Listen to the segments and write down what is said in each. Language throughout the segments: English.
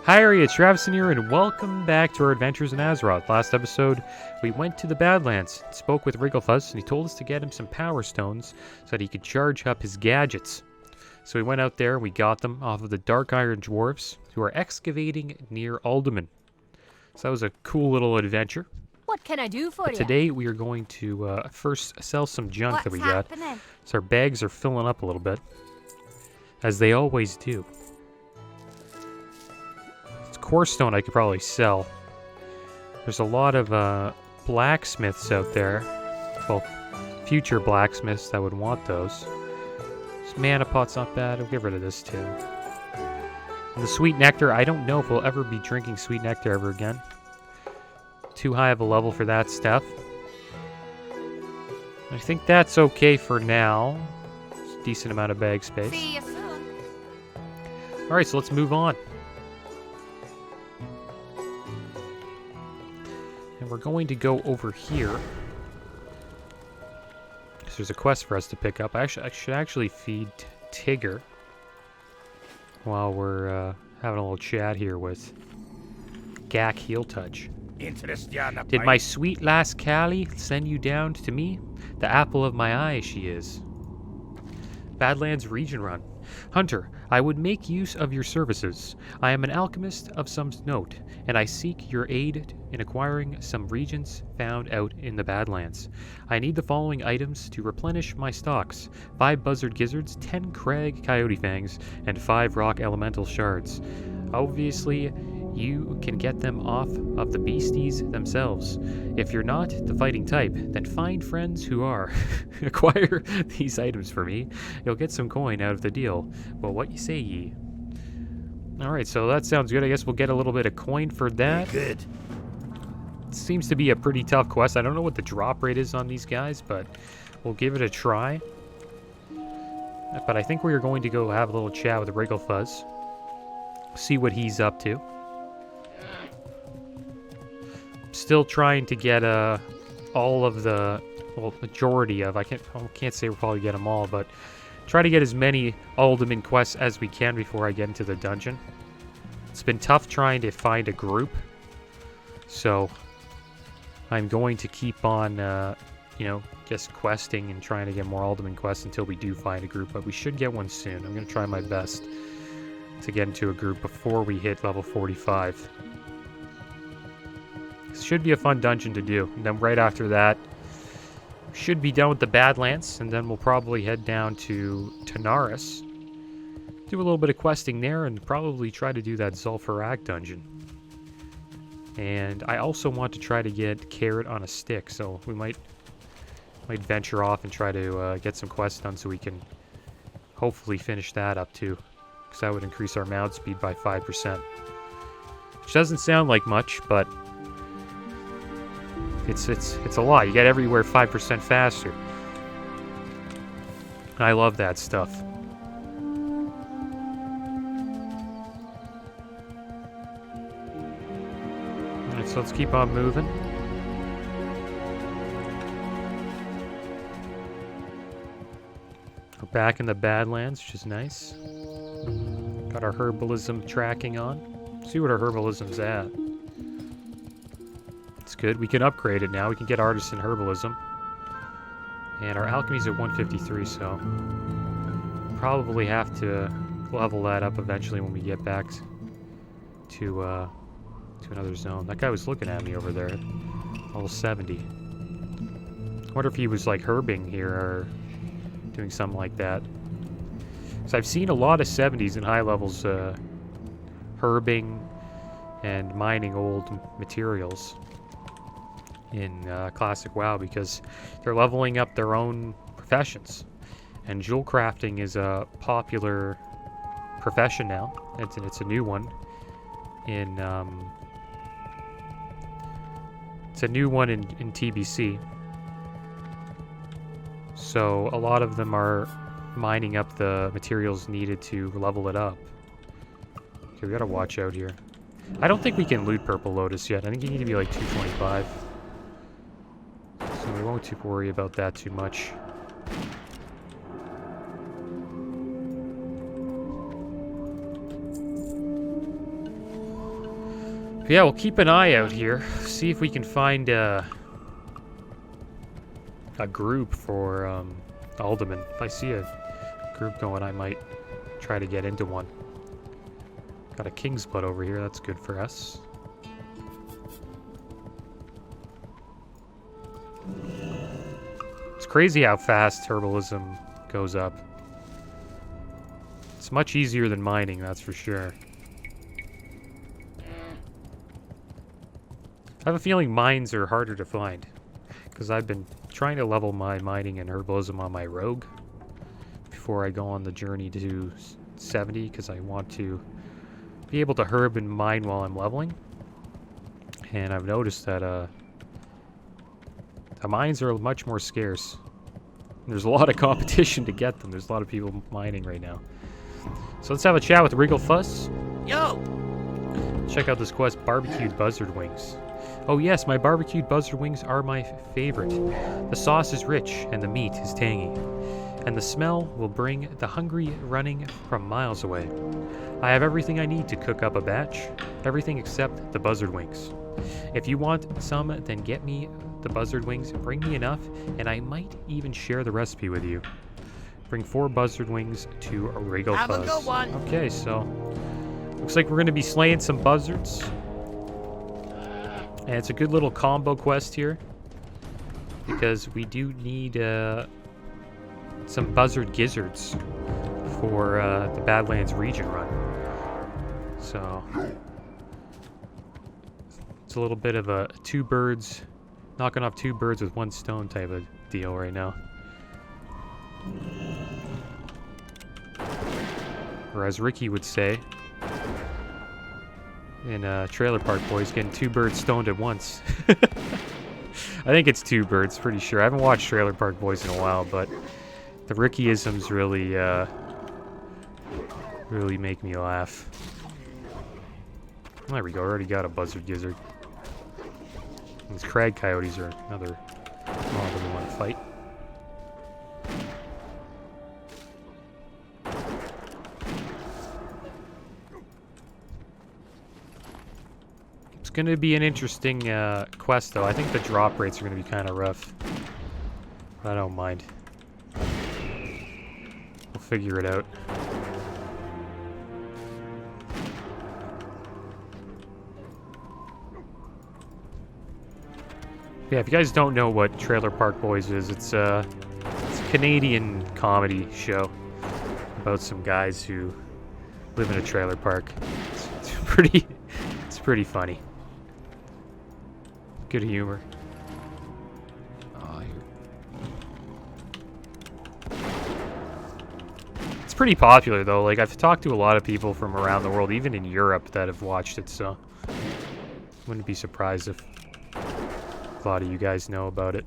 Hi, it's Travis here, and welcome back to our adventures in Azeroth. Last episode, we went to the Badlands, spoke with Wrigglefuzz, and he told us to get him some power stones so that he could charge up his gadgets. So we went out there, and we got them off of the Dark Iron Dwarfs, who are excavating near Alderman. So that was a cool little adventure. What can I do for you? Today, we are going to first sell some junk that we got. Happening? So our bags are filling up a little bit, as they always do. Core stone I could probably sell. There's a lot of blacksmiths out there. Well, future blacksmiths that would want those. This mana pot's not bad. I'll get rid of this too. And the sweet nectar, I don't know if we'll ever be drinking sweet nectar ever again. Too high of a level for that stuff. I think that's okay for now. It's a decent amount of bag space. See you soon. Alright, so let's move on. And we're going to go over here. Because there's a quest for us to pick up. I should actually feed Tigger while we're having a little chat here with Gak Heel Touch. Did my sweet lass Callie send you down to me? The apple of my eye she is. Badlands Region Run. Hunter, I would make use of your services. I am an alchemist of some note, and I seek your aid in acquiring some regions found out in the Badlands. I need the following items to replenish my stocks: 5 Buzzard Gizzards, 10 Crag Coyote Fangs, and 5 Rock Elemental Shards. Obviously, you can get them off of the beasties themselves. If you're not the fighting type, then find friends who are. Acquire these items for me. You'll get some coin out of the deal. Well, what you say ye? Alright, so that sounds good. I guess we'll get a little bit of coin for that. Good. It seems to be a pretty tough quest. I don't know what the drop rate is on these guys, but we'll give it a try. But I think we're going to go have a little chat with Wrigglefuzz. See what he's up to. Still trying to get all of the, well, majority of, I can't say we'll probably get them all, but try to get as many Alderman quests as we can before I get into the dungeon. It's been tough trying to find a group, so I'm going to keep on, just questing and trying to get more Alderman quests until we do find a group, but we should get one soon. I'm going to try my best to get into a group before we hit level 45. This should be a fun dungeon to do. And then right after that, we should be done with the Badlands, and then we'll probably head down to Tanaris, do a little bit of questing there, and probably try to do that Zul'Farrak dungeon. And I also want to try to get Carrot on a Stick, so we might venture off and try to get some quests done so we can hopefully finish that up too, because that would increase our mount speed by 5%. Which doesn't sound like much, but it's a lot. You get everywhere 5% faster. I love that stuff. Alright, so let's keep on moving. We're back in the Badlands, which is nice. Got our herbalism tracking on. See what our herbalism's at. It's good. We can upgrade it now. We can get artisan herbalism. And our alchemy's at 153, so probably have to level that up eventually when we get back to another zone. That guy was looking at me over there. Level 70. I wonder if he was like herbing here or doing something like that. So I've seen a lot of 70s and high levels herbing and mining old materials in Classic WoW because they're leveling up their own professions. And jewel crafting is a popular profession now. It's a new one in in TBC. So a lot of them are mining up the materials needed to level it up. Okay, we gotta watch out here. I don't think we can loot Purple Lotus yet. I think you need to be like 225. So we won't worry about that too much. Yeah, we'll keep an eye out here. See if we can find a group for aldermen. If I see a group going, I might try to get into one. Got a king's blood over here. That's good for us. It's crazy how fast herbalism goes up. It's much easier than mining, that's for sure. I have a feeling mines are harder to find, because I've been trying to level my mining and herbalism on my rogue before I go on the journey to 70, because I want to be able to herb and mine while I'm leveling. And I've noticed that the mines are much more scarce. There's a lot of competition to get them. There's a lot of people mining right now. So let's have a chat with Wriggle Fuss. Yo! Check out this quest, barbecued buzzard wings. Oh yes, my barbecued buzzard wings are my favorite. The sauce is rich and the meat is tangy. And the smell will bring the hungry running from miles away. I have everything I need to cook up a batch. Everything except the buzzard wings. If you want some, then get me the buzzard wings. Bring me enough, and I might even share the recipe with you. Bring 4 buzzard wings to a Wriggle Fuss. Have a good one. Okay, so looks like we're going to be slaying some buzzards. And it's a good little combo quest here, because we do need some buzzard gizzards for the Badlands region run. So it's a little bit of a knocking off 2 birds with 1 stone type of deal right now. Or as Ricky would say in Trailer Park Boys, getting 2 birds stoned at once. I think it's 2 birds, pretty sure. I haven't watched Trailer Park Boys in a while, but the Ricky-isms really, really make me laugh. There we go, already got a buzzard gizzard. These crag coyotes are another mob we want to fight. It's going to be an interesting quest, though. I think the drop rates are going to be kind of rough. But I don't mind. We'll figure it out. Yeah, if you guys don't know what Trailer Park Boys is, it's a Canadian comedy show about some guys who live in a trailer park. It's pretty funny. Good humor. It's pretty popular though. Like, I've talked to a lot of people from around the world, even in Europe, that have watched it, so wouldn't be surprised if a lot of you guys know about it.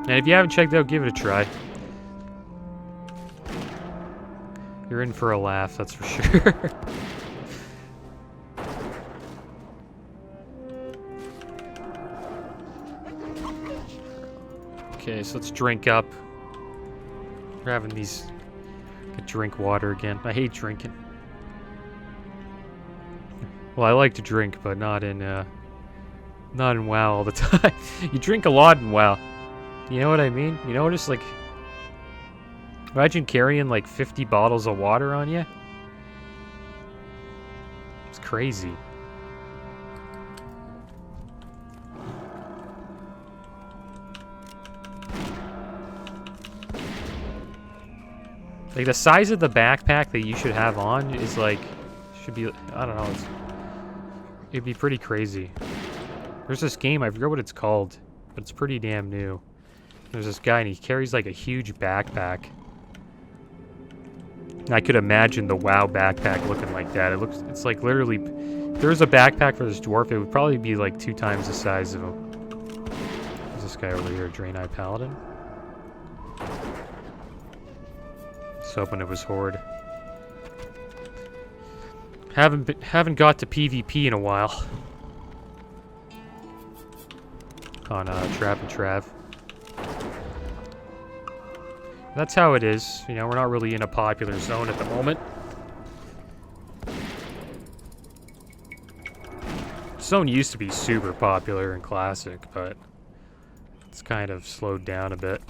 And if you haven't checked it out, give it a try. You're in for a laugh, that's for sure. Okay, so let's drink up. We're having these... drink water again. I hate drinking. Well, I like to drink, but not in WoW all the time. You drink a lot in WoW. You know what I mean? You know, just like... Imagine carrying like 50 bottles of water on you. It's crazy. Like, the size of the backpack that you should have on is like... Should be... I don't know. It'd be pretty crazy. There's this game, I forget what it's called, but it's pretty damn new. There's this guy and he carries like a huge backpack. And I could imagine the WoW backpack looking like that. It's like literally, if there was a backpack for this dwarf, it would probably be like 2 times the size of him. There's this guy over here, Draenei Paladin. Just hoping it was Horde. Haven't got to PvP in a while. On Trap and Trav. That's how it is. You know, we're not really in a popular zone at the moment. Zone used to be super popular and classic, but it's kind of slowed down a bit.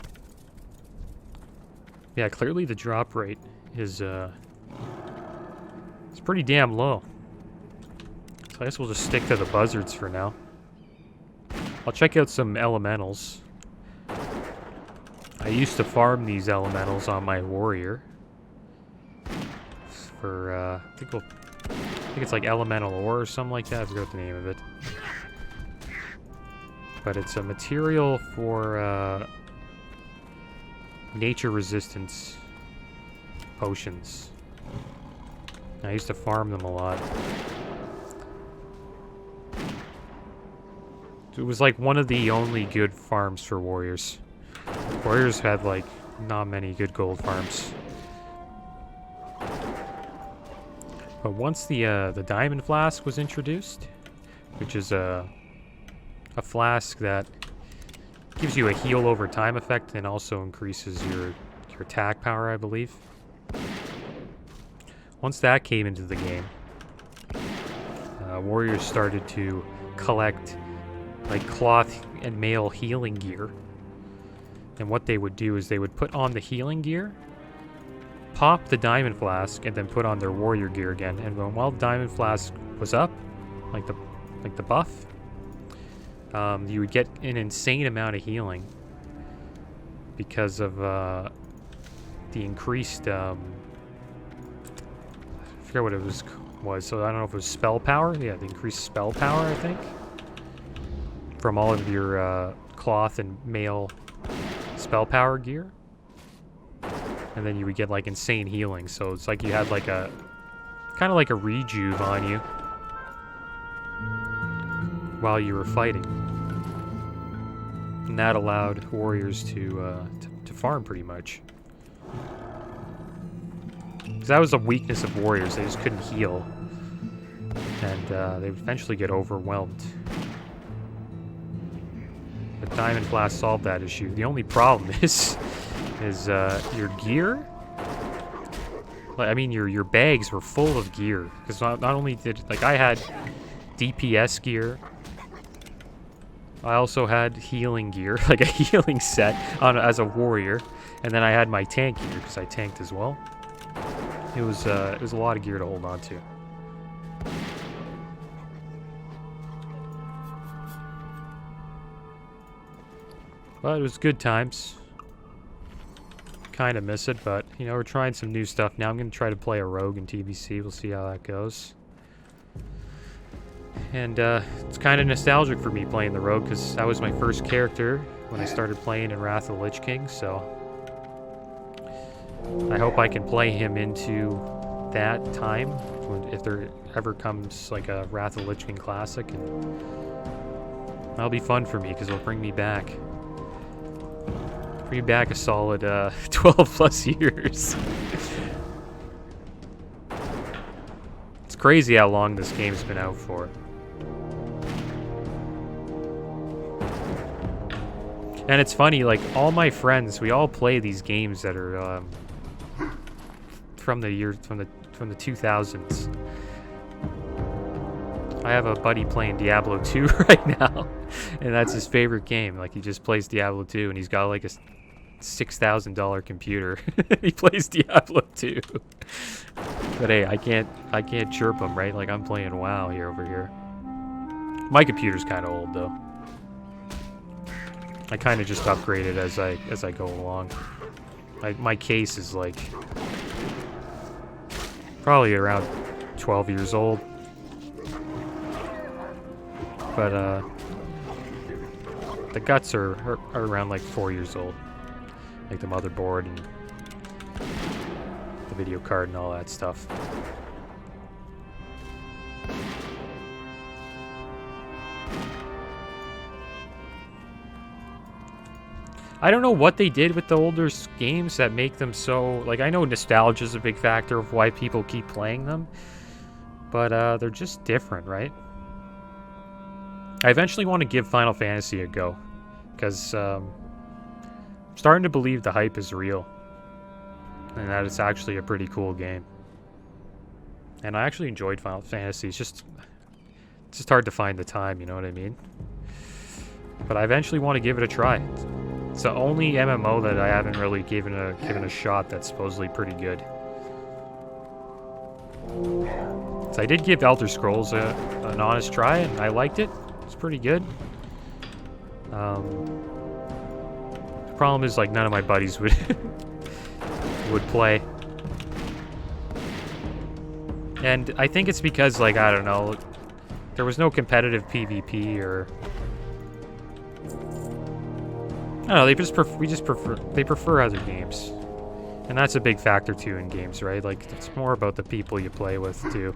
Yeah, clearly the drop rate is it's pretty damn low. So I guess we'll just stick to the buzzards for now. I'll check out some elementals. I used to farm these elementals on my warrior. For I think it's like elemental ore or something like that. I forgot the name of it. But it's a material for nature resistance potions. I used to farm them a lot. It was like one of the only good farms for warriors. Warriors had like not many good gold farms. But once the diamond flask was introduced, which is a flask that gives you a heal over time effect and also increases your attack power, I believe. Once that came into the game, warriors started to collect like cloth and mail healing gear. And what they would do is they would put on the healing gear, pop the diamond flask, and then put on their warrior gear again. And while the diamond flask was up, like the buff, you would get an insane amount of healing because of the increased I forget what it was. So I don't know if it was spell power. Yeah, the increased spell power, I think, from all of your cloth and mail spell power gear. And then you would get like insane healing. So it's like you had like a kind of like a rejuve on you while you were fighting. And that allowed warriors to farm pretty much. Because that was a weakness of warriors. They just couldn't heal. And they would eventually get overwhelmed. But Diamond Flask solved that issue. The only problem is your gear. Like, I mean, your bags were full of gear. Because not only did, like, I had DPS gear, I also had healing gear, like a healing set as a warrior, and then I had my tank gear because I tanked as well. It was a lot of gear to hold on to. But it was good times. Kind of miss it, but you know, we're trying some new stuff now. I'm gonna try to play a rogue in TBC. We'll see how that goes. And it's kind of nostalgic for me playing the rogue because that was my first character when I started playing in Wrath of the Lich King. So I hope I can play him into that time if there ever comes like a Wrath of the Lich King classic, and that'll be fun for me because it'll bring me back. Bring me back a solid 12 plus years. It's crazy how long this game's been out for. And it's funny, like, all my friends, we all play these games that are from the 2000s. I have a buddy playing Diablo 2 right now, and that's his favorite game. Like, he just plays Diablo 2, and he's got like a $6,000 computer. He plays Diablo 2. But hey, I can't chirp him, right? Like, I'm playing WoW here over here. My computer's kind of old though. I kind of just upgrade it as I go along. My case is like probably around 12 years old. But the guts are around like 4 years old. Like the motherboard and the video card and all that stuff. I don't know what they did with the older games that make them so... Like, I know nostalgia is a big factor of why people keep playing them. But they're just different, right? I eventually want to give Final Fantasy a go. Because I'm starting to believe the hype is real. and that it's actually a pretty cool game. And I actually enjoyed Final Fantasy. It's just hard to find the time, you know what I mean? But I eventually want to give it a try. It's the only MMO that I haven't really given a shot that's supposedly pretty good. So I did give Elder Scrolls an honest try, and I liked it. It's pretty good. The problem is, like, none of my buddies would would play. And I think it's because, like, I don't know, there was no competitive PvP or... I don't know, they prefer other games. And that's a big factor, too, in games, right? Like, it's more about the people you play with, too,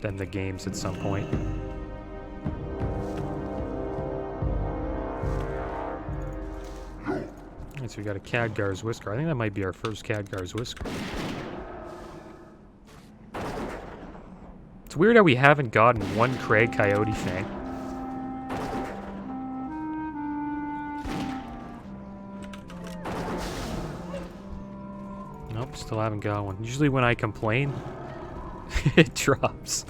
than the games at some point. Alright, so we got a Khadgar's Whisker. I think that might be our first Khadgar's Whisker. It's weird how we haven't gotten one Craig Coyote Fang. Nope, still haven't got one. Usually when I complain, it drops.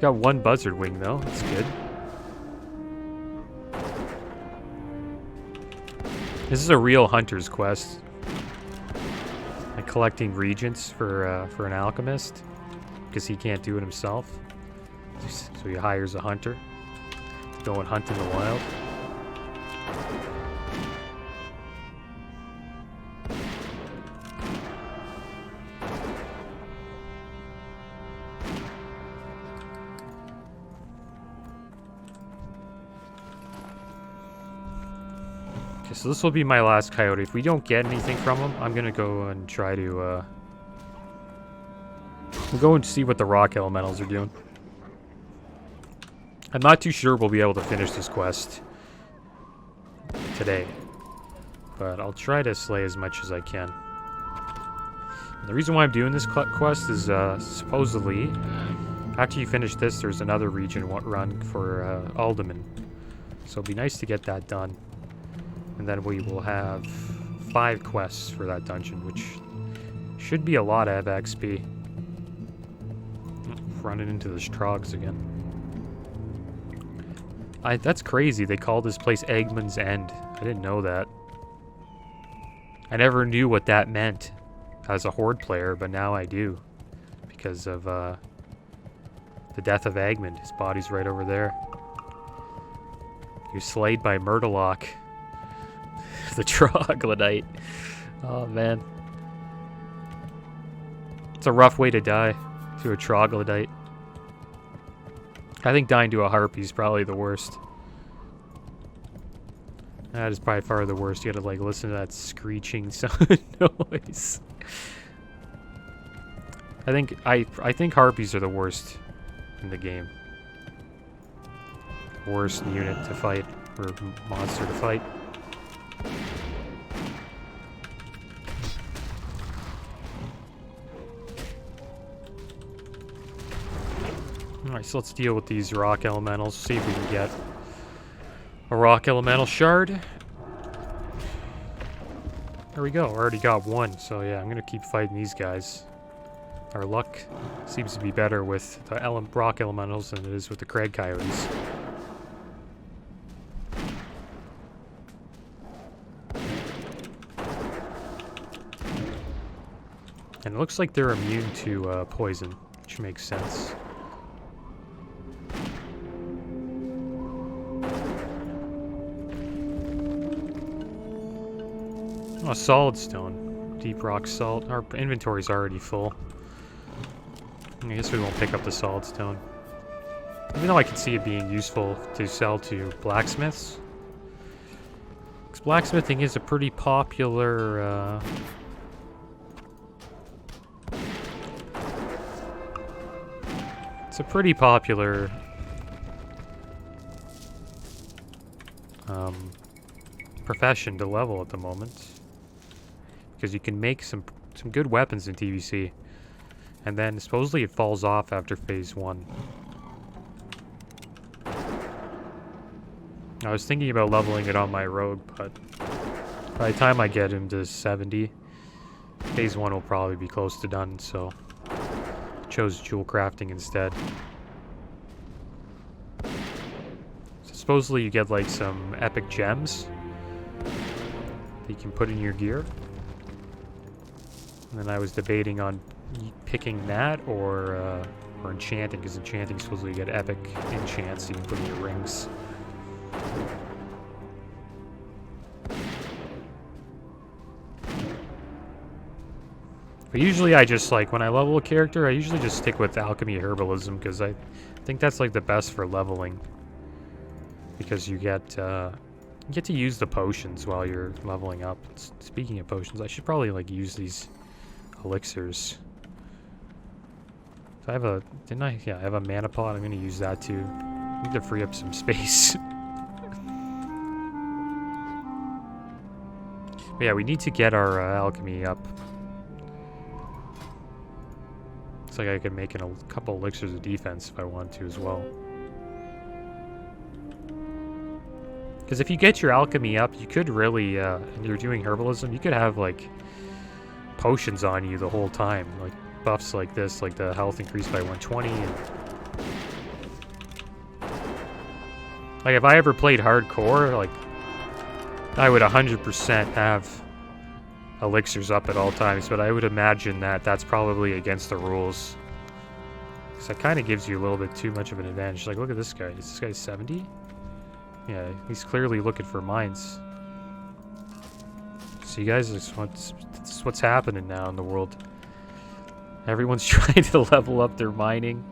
Got one Buzzard wing though, that's good. This is a real hunter's quest. Like collecting regents for an alchemist. Because he can't do it himself. So he hires a hunter to go and hunt in the wild. Okay, so this will be my last coyote. If we don't get anything from him, I'm gonna go and try to we'll go and see what the rock elementals are doing. I'm not too sure we'll be able to finish this quest today, but I'll try to slay as much as I can. And the reason why I'm doing this quest is supposedly, after you finish this, there's another region run for Alderman. So it'd be nice to get that done. And then we will have 5 quests for that dungeon, which should be a lot of XP. Running into the Strogs again. That's crazy. They call this place Eggman's End. I didn't know that. I never knew what that meant as a Horde player, but now I do. Because of the death of Eggman. His body's right over there. He was slayed by Murderlock. The Troglodyte. Oh, man. It's a rough way to die. To a Troglodyte. I think dying to a Harpy is probably the worst. That is by far the worst. You gotta, like, listen to that screeching sound noise. I think Harpies are the worst in the game. Worst unit to fight, or monster to fight. Alright, so let's deal with these rock elementals. See if we can get a rock elemental shard. There we go. Already got one. So yeah, I'm going to keep fighting these guys. Our luck seems to be better with the rock elementals than it is with the Craig Coyotes. And it looks like they're immune to poison, which makes sense. Oh, solid stone. Deep rock salt. Our inventory's already full. I guess we won't pick up the solid stone. Even though I can see it being useful to sell to blacksmiths. Because blacksmithing is a pretty popular... It's a pretty popular... profession to level at the moment. Because you can make some good weapons in TVC. And then supposedly it falls off after phase 1. I was thinking about leveling it on my rogue, but by the time I get him to 70, Phase 1 will probably be close to done, so chose jewel crafting instead. So supposedly you get like some epic gems that you can put in your gear. And then I was debating on picking that or enchanting, because enchanting supposedly you get epic enchants you can put in your rings. But usually I just, like, when I level a character, I usually just stick with alchemy herbalism, because I think that's, like, the best for leveling. Because you get to use the potions while you're leveling up. Speaking of potions, I should probably, like, use these elixirs. So I have a, didn't I? Yeah, I have a mana pot. I'm going to use that too. I need to free up some space. But yeah, we need to get our alchemy up. Looks like I could make a couple elixirs of defense if I want to as well. Because if you get your alchemy up, you could really, and you're doing herbalism, you could have, like, potions on you the whole time. Like, buffs like this, like the health increased by 120. And like, if I ever played hardcore, like, I would 100% have elixirs up at all times, but I would imagine that that's probably against the rules. Because that kind of gives you a little bit too much of an advantage. Like, look at this guy. Is this guy 70? Yeah, he's clearly looking for mines. So you guys, this is what's happening now in the world. Everyone's trying to level up their mining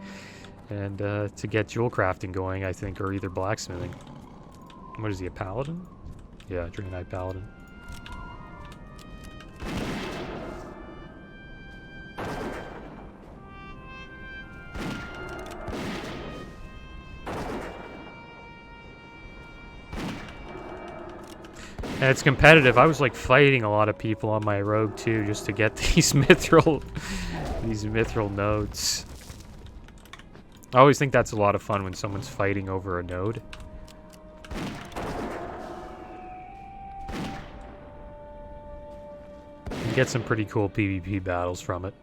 and to get jewel crafting going, I think, or either blacksmithing. What is he, a paladin? Yeah, Draenei paladin. And it's competitive. I was like fighting a lot of people on my rogue too, just to get these mithril nodes. I always think that's a lot of fun when someone's fighting over a node. You get some pretty cool PvP battles from it.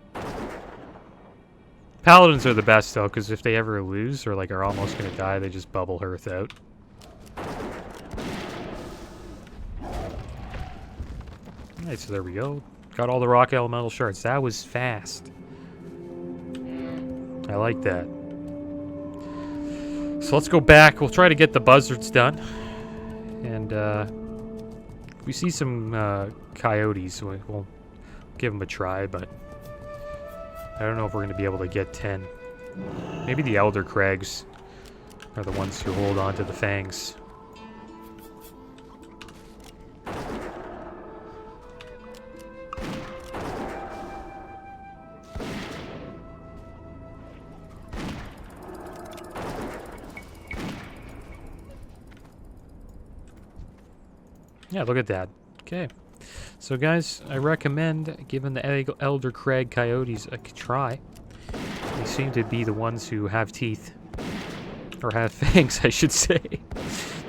Paladins are the best though, because if they ever lose or like are almost gonna die, they just bubble hearth out. Alright, so there we go. Got all the rock elemental shards. That was fast. I like that. So let's go back. We'll try to get the buzzards done. And we see some coyotes. We'll give them a try, but I don't know if we're going to be able to get 10. Maybe the elder crags are the ones who hold on to the fangs. Yeah, look at that. Okay. So guys, I recommend giving the Elder Crag Coyotes a try. They seem to be the ones who have teeth. Or have fangs, I should say.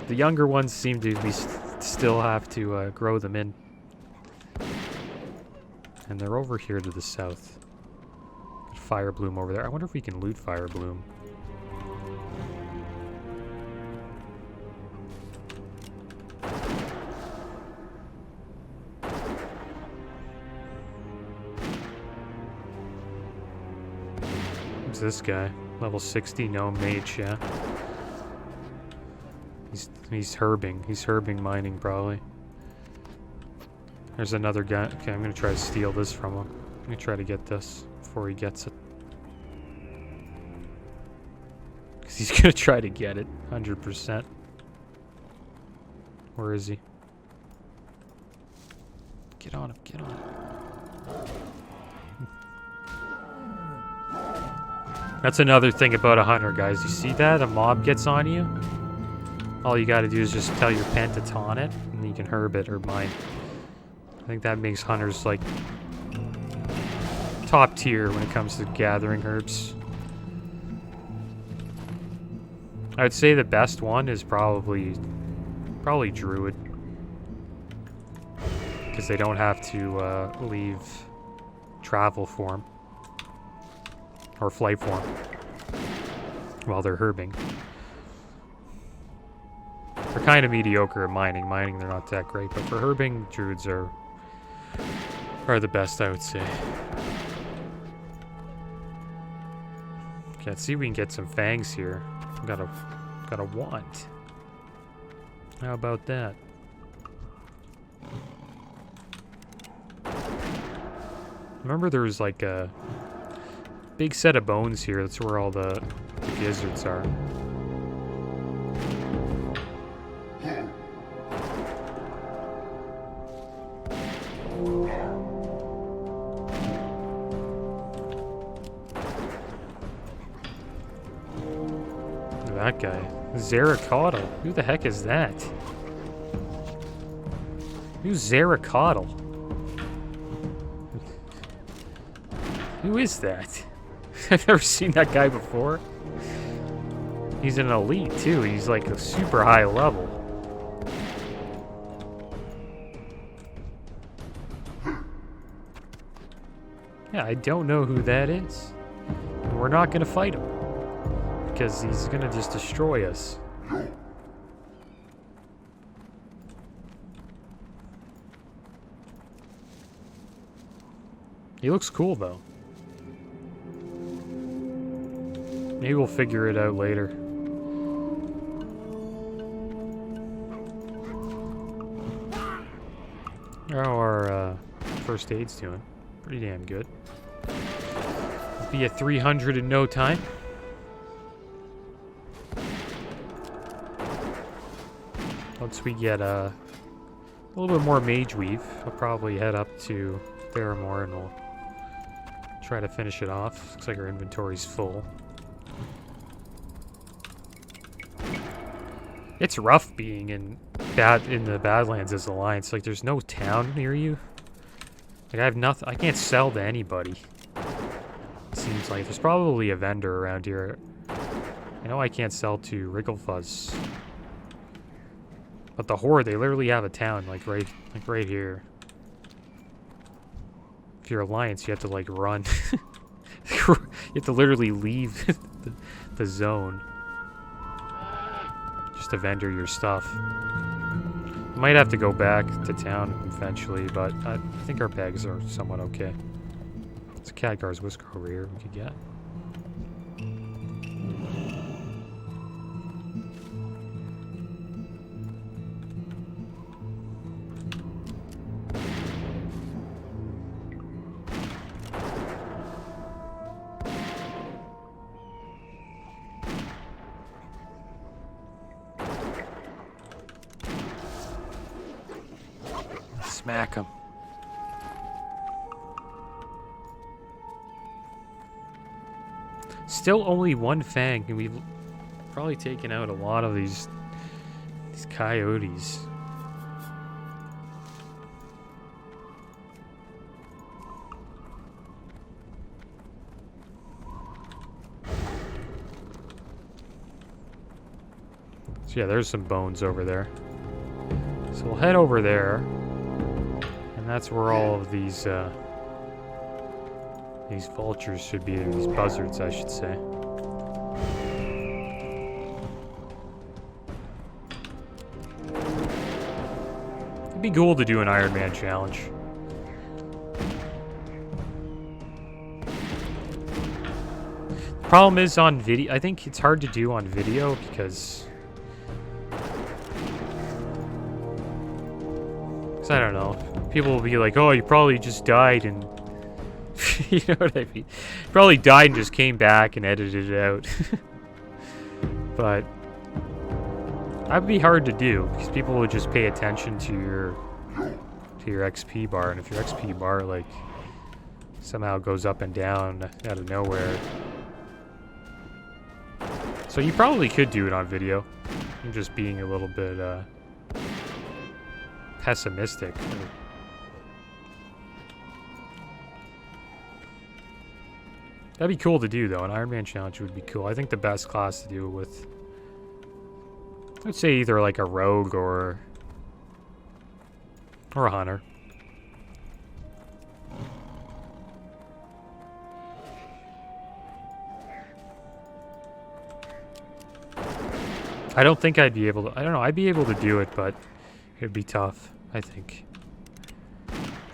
The younger ones seem to be still have to grow them in. And they're over here to the south. Fire Bloom over there. I wonder if we can loot Fire Bloom. This guy, level 60 gnome mage, yeah. He's herbing. He's herbing mining probably. There's another guy. Okay, I'm gonna try to steal this from him. I'm gonna try to get this before he gets it. Cause he's gonna try to get it, 100%. Where is he? Get on him, get on him. That's another thing about a hunter, guys. You see that? A mob gets on you? All you gotta do is just tell your pen to taunt it, and you can herb it or mine. I think that makes hunters, like, top tier when it comes to gathering herbs. I would say the best one is probably Druid. Because they don't have to leave travel form. Or flight form. While they're herbing. They're kind of mediocre at mining. Mining, they're not that great. But for herbing, druids are the best, I would say. Okay, let's see if we can get some fangs here. Got a wand. How about that? Remember there was like a big set of bones here. That's where all the gizzards are. That guy. Zeracotl. Who the heck is that? Who's Zeracotl? Who is that? I've never seen that guy before. He's an elite too. He's like a super high level. Yeah, I don't know who that is. We're not gonna fight him. Because he's gonna just destroy us. He looks cool though. Maybe we'll figure it out later. How our first aid's doing? Pretty damn good. We'll be at 300 in no time. Once we get a little bit more mage weave, I'll probably head up to Theramore and we'll try to finish it off. Looks like our inventory's full. It's rough being in the Badlands as Alliance. Like, there's no town near you. Like, I have nothing. I can't sell to anybody. It seems like there's probably a vendor around here. I know I can't sell to Wrigglefuzz. But the Horde, they literally have a town, like right here. If you're Alliance, you have to like run. You have to literally leave the zone. Just to vendor your stuff. You might have to go back to town eventually, but I think our bags are somewhat okay. It's a Khadgar's Whisker over here we could get. Smack him. Still only one fang, and we've probably taken out a lot of these coyotes. So yeah, there's some bones over there. So we'll head over there. And that's where all of these vultures should be, these buzzards, I should say. It'd be cool to do an Iron Man challenge. The problem is on video, I think it's hard to do on video because I don't know. People will be like, oh, you probably just died and... you know what I mean? Probably died and just came back and edited it out. But... that'd be hard to do, because people would just pay attention to your XP bar, and if your XP bar, like, somehow goes up and down out of nowhere... So you probably could do it on video. I'm just being a little bit, pessimistic. That'd be cool to do, though. An Iron Man challenge would be cool. I think the best class to do it with, I'd say either like a rogue or a hunter. I don't think I'd be able to. I don't know. I'd be able to do it, but it'd be tough, I think.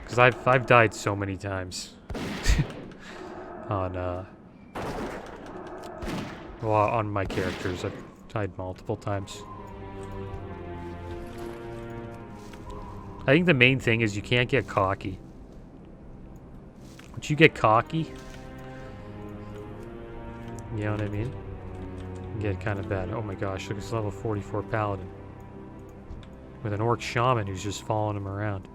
Because I've died so many times on well, on my characters. I've died multiple times. I think the main thing is you can't get cocky. Once you get cocky, you know what I mean? You get kind of bad. Oh my gosh, look at this level 44 paladin. With an orc shaman who's just following him around.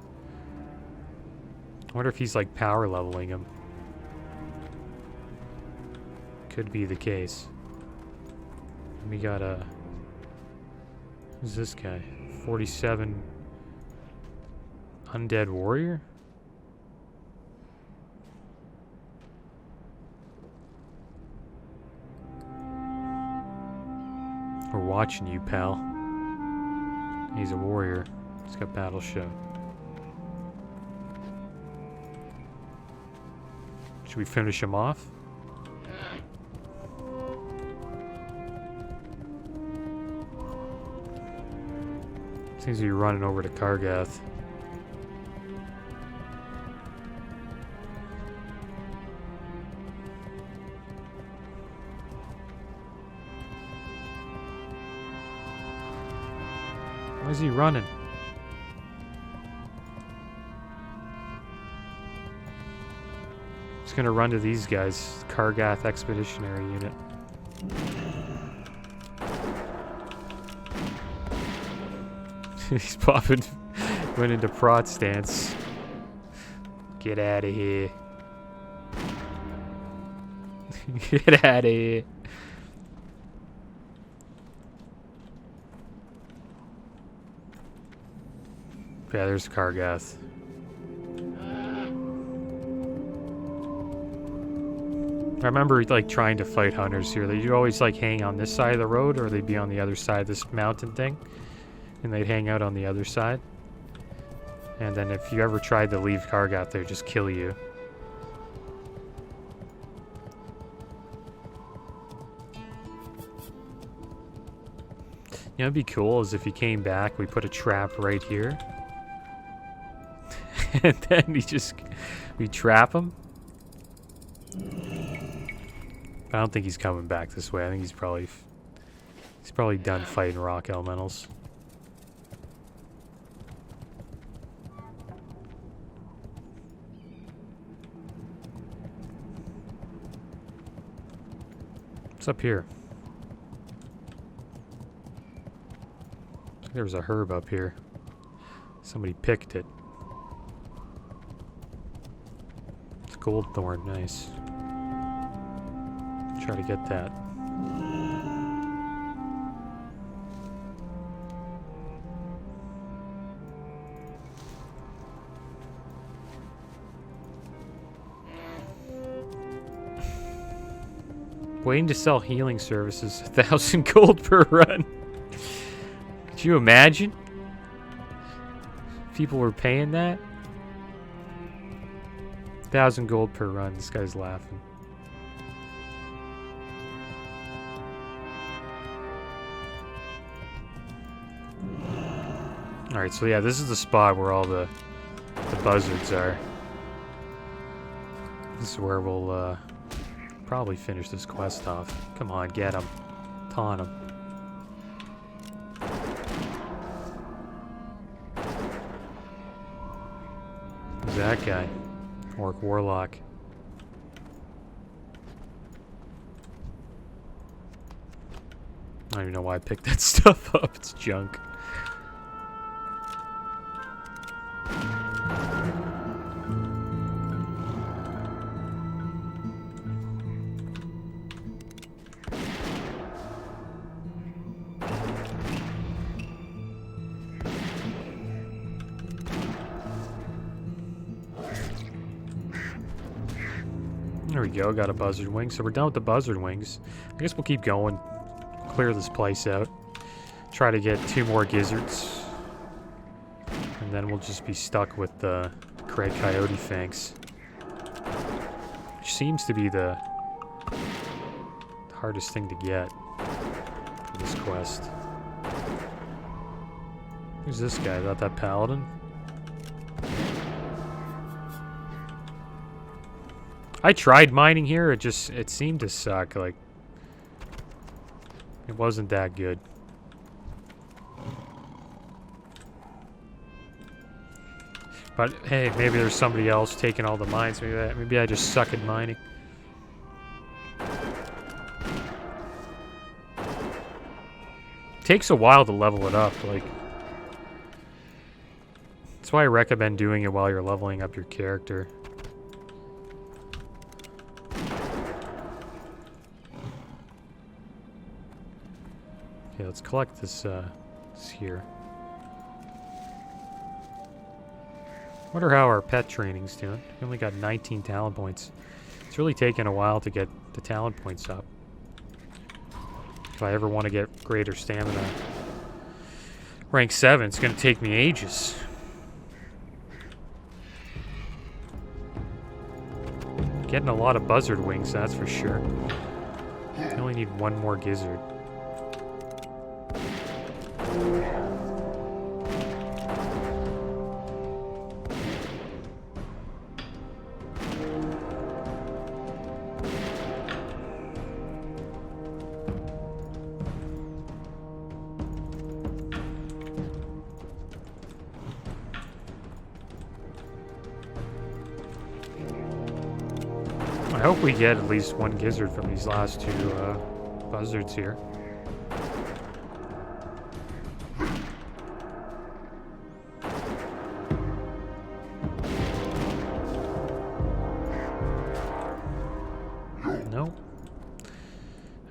I wonder if he's like power leveling him. Could be the case. We got a... Who's this guy? 47... Undead warrior? We're watching you, pal. He's a warrior. He's got battle show. Should we finish him off? Seems to be running over to Kargath. Why is he running? He's gonna run to these guys. Kargath Expeditionary Unit. He's popping. Went into prot stance. Get out of here. Get out of here. Yeah, there's Kargath. I remember like trying to fight hunters here. They'd always like hang on this side of the road, or they'd be on the other side of this mountain thing. And they'd hang out on the other side. And then if you ever tried to leave Kargath, they'd just kill you. You know, it'd be cool is if he came back, we put a trap right here. And then we trap him. I don't think he's coming back this way. I think he's probably done fighting rock elementals. What's up here? I think there was a herb up here. Somebody picked it. It's gold thorn, nice. Try to get that. Waiting to sell healing services, 1,000 gold per run. Could you imagine? People were paying that? 1,000 gold per run. This guy's laughing. Alright, so yeah, this is the spot where all the buzzards are. This is where we'll probably finish this quest off. Come on, get him. Taunt him. Who's that guy? Orc Warlock. I don't even know why I picked that stuff up. It's junk. There we go, got a buzzard wing. So we're done with the buzzard wings. I guess we'll keep going. Clear this place out. Try to get 2 more gizzards. And then we'll just be stuck with the Craig Coyote Fangs. Which seems to be the hardest thing to get for this quest. Who's this guy? Is that paladin? I tried mining here. It seemed to suck. Like, it wasn't that good. But hey, maybe there's somebody else taking all the mines. Maybe I just suck at mining. Takes a while to level it up. Like, that's why I recommend doing it while you're leveling up your character. Okay, let's collect this here. Wonder how our pet training's doing. We only got 19 talent points. It's really taken a while to get the talent points up. If I ever want to get greater stamina. Rank 7, it's going to take me ages. Getting a lot of buzzard wings, that's for sure. I only need one more gizzard. I hope we get at least one gizzard from these last two buzzards here. No.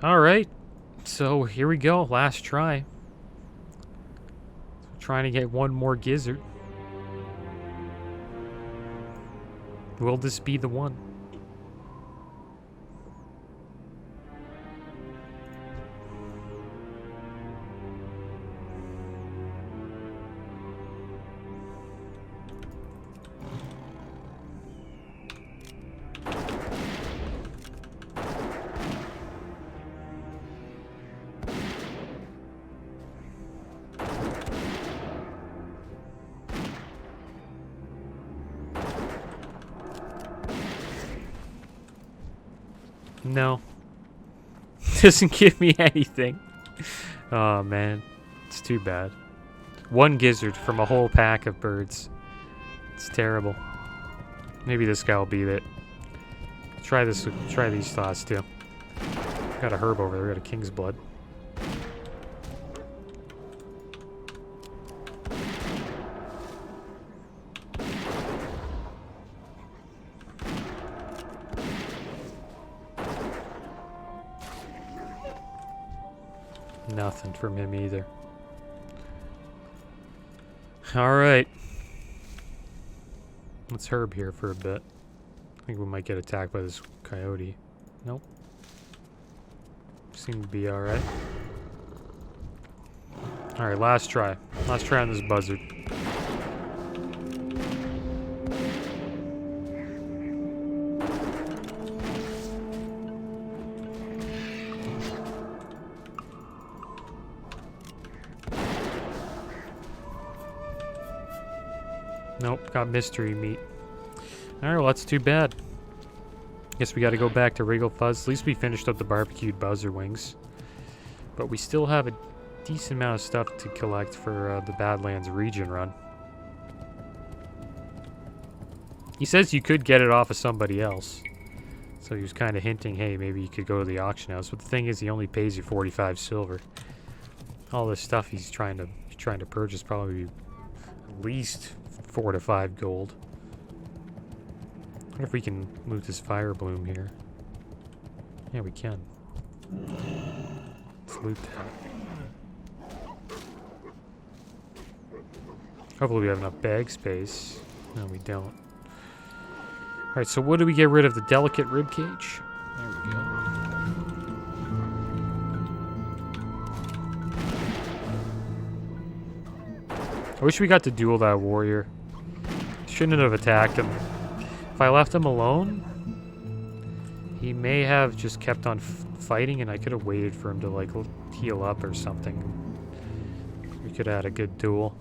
Alright, so here we go, last try. Trying to get one more gizzard. Will this be the one? No. Doesn't give me anything. Oh man. It's too bad. One gizzard from a whole pack of birds. It's terrible. Maybe this guy will beat it. Try this. Try these thoughts too. Got a herb over there. Got a king's blood. Nothing from him either. Alright. Let's herb here for a bit. I think we might get attacked by this coyote. Nope. Seem to be alright. Alright, last try. Last try on this buzzard. Nope, got mystery meat. Alright, well that's too bad. Guess we gotta go back to Wriggle Fuzz. At least we finished up the barbecued buzzard wings. But we still have a decent amount of stuff to collect for the Badlands region run. He says you could get it off of somebody else. So he was kind of hinting, hey, maybe you could go to the auction house. But the thing is, he only pays you 45 silver. All this stuff he's trying to purchase probably at least 4 to 5 gold. I wonder if we can loot this fire bloom here. Yeah, we can. Let's loot that. Hopefully we have enough bag space. No, we don't. Alright, so what do we get rid of? The delicate ribcage? There we go. I wish we got to duel that warrior. Shouldn't have attacked him. If I left him alone, he may have just kept on fighting, and I could have waited for him to like heal up or something. We could have had a good duel.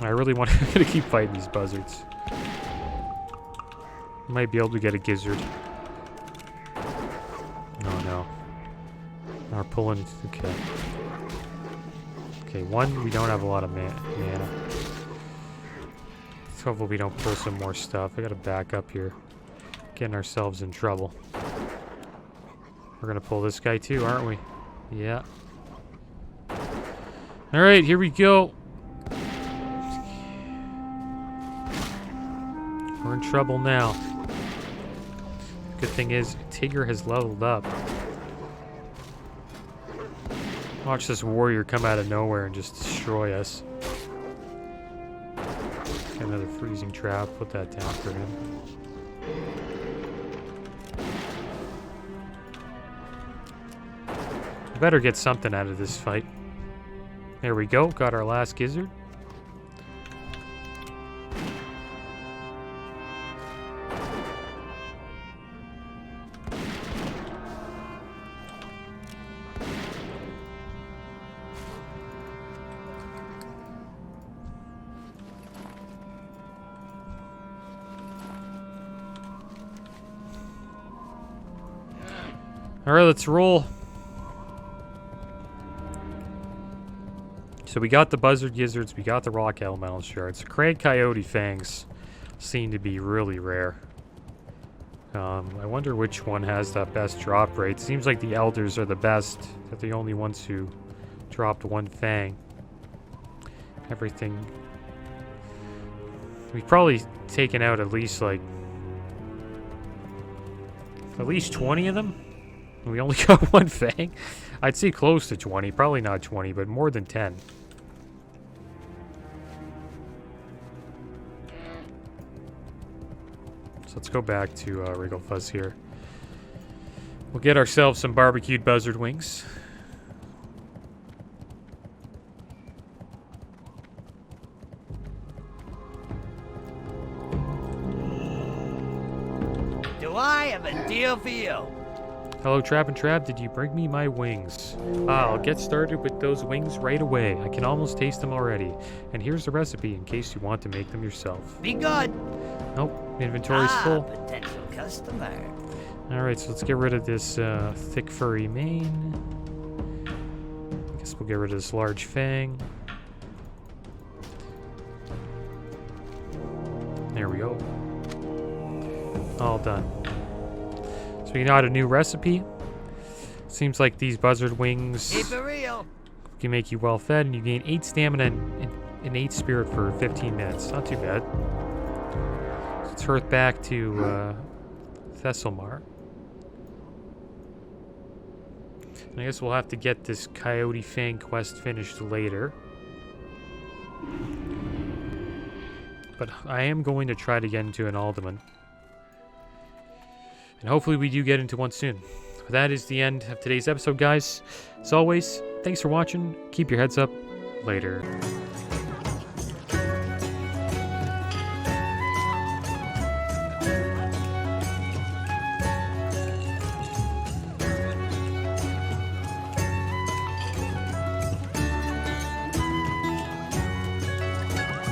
I really want to keep fighting these buzzards. Might be able to get a gizzard. Oh no. We're pulling. Okay. Okay, one, we don't have a lot of mana. Let's hope we don't pull some more stuff. I gotta back up here. Getting ourselves in trouble. We're gonna pull this guy too, aren't we? Yeah. Alright, here we go. We're in trouble now. Good thing is, Tigger has leveled up. Watch this warrior come out of nowhere and just destroy us. Got another freezing trap. Put that down for him. We better get something out of this fight. There we go. Got our last gizzard. Alright, let's roll. So we got the buzzard gizzards, we got the rock elemental shards. Crag coyote fangs seem to be really rare. I wonder which one has that best drop rate. Seems like the elders are the best. They're the only ones who dropped one fang. Everything. We've probably taken out at least 20 of them. We only got one fang? I'd say close to 20. Probably not 20, but more than 10. So let's go back to Wrigglefuzz here. We'll get ourselves some barbecued buzzard wings. Do I have a deal for you? Hello, Trap and Trap. Did you bring me my wings? I'll get started with those wings right away. I can almost taste them already. And here's the recipe in case you want to make them yourself. Be good. Nope, inventory's full. Potential customer. Alright, so let's get rid of this thick furry mane. I guess we'll get rid of this large fang. There we go. All done. So we got a new recipe. Seems like these buzzard wings Keep it real. can make you well fed, and you gain 8 stamina and 8 spirit for 15 minutes. Not too bad. So let's hurry back to Thesselmar. And I guess we'll have to get this Coyote Fang quest finished later. But I am going to try to get into an alderman. And hopefully we do get into one soon. But that is the end of today's episode, guys. As always, thanks for watching. Keep your heads up. Later.